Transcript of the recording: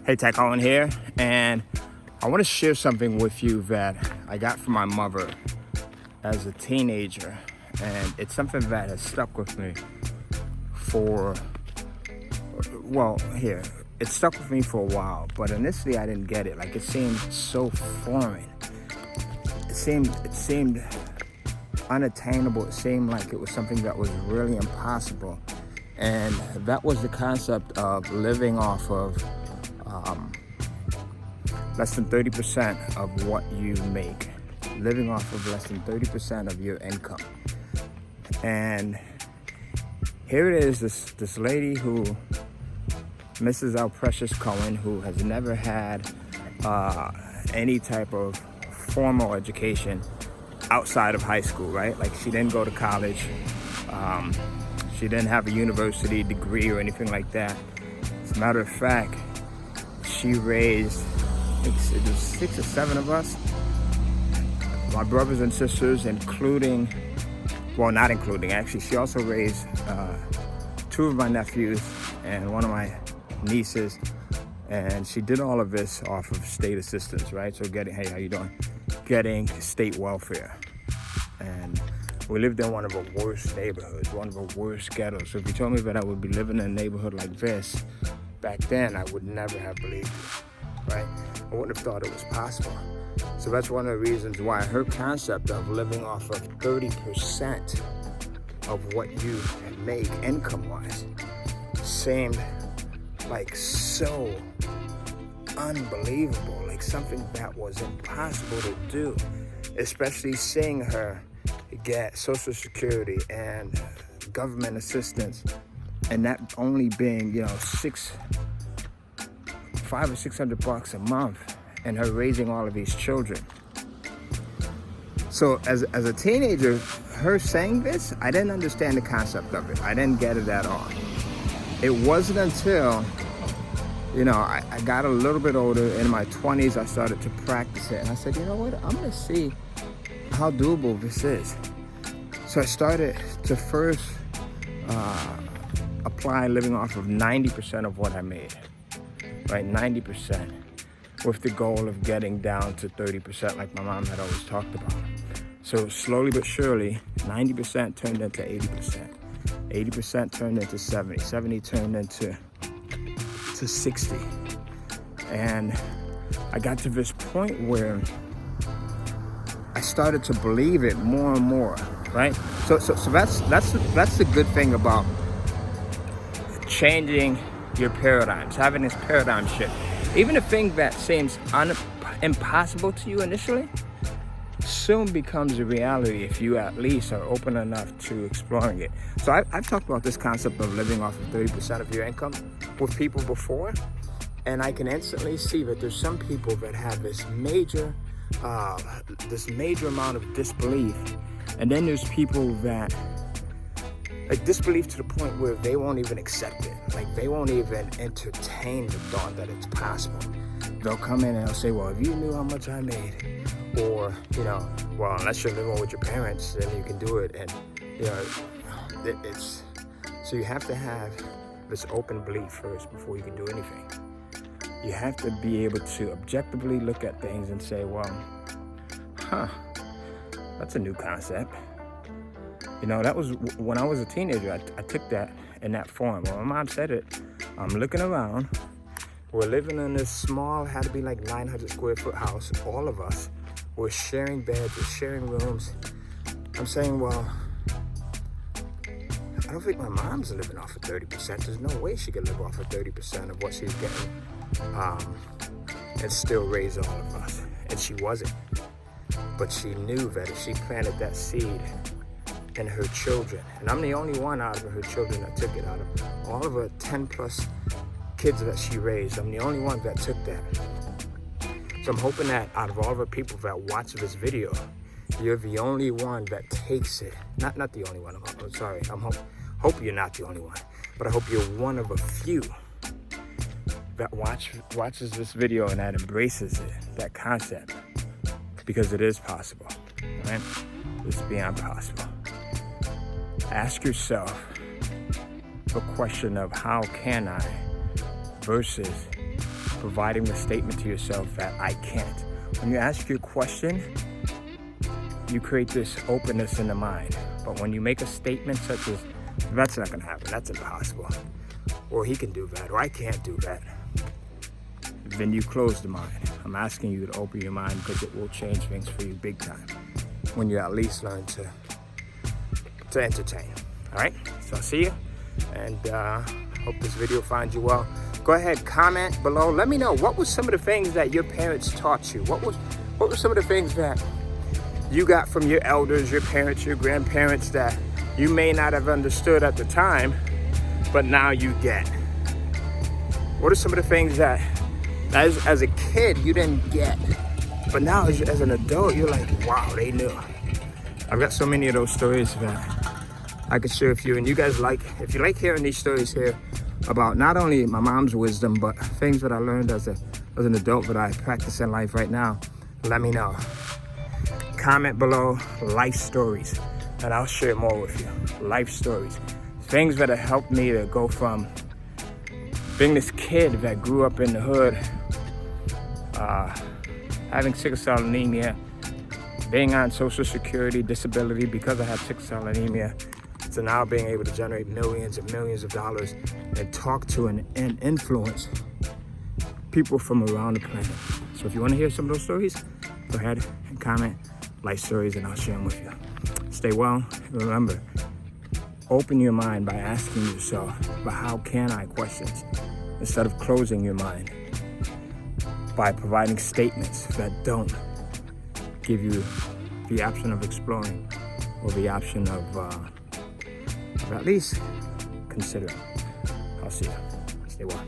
Hey, Ty Cohen here, and I want to share something with you that I got from my mother as a teenager, and it's something that has stuck with me it stuck with me for a while, but initially I didn't get it. Like, it seemed so foreign. It seemed unattainable. It seemed like it was something that was really impossible, and that was the concept of living off of less than 30% of what you make, living off of less than 30% of your income. And here it is, this lady who, Mrs. L. Precious Cohen, who has never had any type of formal education outside of high school, right? Like, she didn't go to college. She didn't have a university degree or anything like that. As a matter of fact, she raised, I think it was 6 or 7 of us, my brothers and sisters, not including, actually, she also raised 2 of my nephews and 1 of my nieces, and she did all of this off of state assistance, right? So hey, how you doing? Getting state welfare. And we lived in one of the worst neighborhoods, one of the worst ghettos. So if you told me that I would be living in a neighborhood like this back then, I would never have believed it, right? I wouldn't have thought it was possible. So that's one of the reasons why her concept of living off of 30% of what you make income-wise seemed like so unbelievable, like something that was impossible to do, especially seeing her get Social Security and government assistance, and that only being, $500 or $600 a month, and her raising all of these children. So as a teenager, her saying this, I didn't understand the concept of it. I didn't get it at all. It wasn't until, I got a little bit older, in my 20s, I started to practice it. And I said, you know what, I'm gonna see how doable this is. So I started to first apply living off of 90% of what I made, right? 90%, with the goal of getting down to 30%, like my mom had always talked about. So slowly but surely, 90% turned into 80%. 80% turned into 70. 70 turned into 60. And I got to this point where I started to believe it more and more, right? So that's the good thing about changing your paradigms, having this paradigm shift. Even a thing that seems impossible to you initially soon becomes a reality if you at least are open enough to exploring it. So I've talked about this concept of living off of 30% of your income with people before, and I can instantly see that there's some people that have this major amount of disbelief, and then there's people that disbelief to the point where they won't even accept it. Like, they won't even entertain the thought that it's possible. They'll come in and they'll say, well, if you knew how much I made, or, well, unless you're living with your parents, then you can do it. And, so you have to have this open belief first before you can do anything. You have to be able to objectively look at things and say, well, that's a new concept. That was when I was a teenager. I took that in that form. When my mom said it, I'm looking around. We're living in this small, had to be like 900 square foot house. All of us. We're sharing beds, we're sharing rooms. I'm saying, well, I don't think my mom's living off of 30%. There's no way she could live off of 30% of what she's getting and still raise all of us. And she wasn't. But she knew that if she planted that seed in her children, and I'm the only one out of her children that took it, out of all of her 10 plus kids that she raised, I'm the only one that took that. So I'm hoping that out of all of the people that watch this video, you're the only one that takes it. Not the only one. I'm sorry. Hope you're not the only one, but I hope you're one of a few that watches this video and that embraces it, that concept, because it is possible. Right? It's beyond possible. Ask yourself the question of how can I versus providing the statement to yourself that I can't. When you ask your question, you create this openness in the mind. But when you make a statement such as, that's not gonna happen, that's impossible, or he can do that, or I can't do that, then you close the mind. I'm asking you to open your mind because it will change things for you big time when you at least learn to entertain. All right, so I'll see you, and hope this video finds you well. Go ahead, comment below. Let me know, what were some of the things that your parents taught you? What were some of the things that you got from your elders, your parents, your grandparents that you may not have understood at the time, but now you get? What are some of the things that as a kid you didn't get, but now as an adult you're like, wow, they knew? I've got so many of those stories that I could share with you, and you guys if you like hearing these stories here about not only my mom's wisdom, but things that I learned as an adult that I practice in life right now, let me know. Comment below life stories, and I'll share more with you. Life stories, things that have helped me to go from being this kid that grew up in the hood, having sickle cell anemia, being on Social Security disability because I have sickle cell anemia, to now being able to generate millions and millions of dollars and talk to and influence people from around the planet. So if you want to hear some of those stories, go ahead and comment life stories, and I'll share them with you. Stay well, and remember, open your mind by asking yourself, but how can I questions, instead of closing your mind by providing statements that don't give you the option of exploring or the option of at least considering. I'll see you. Stay well.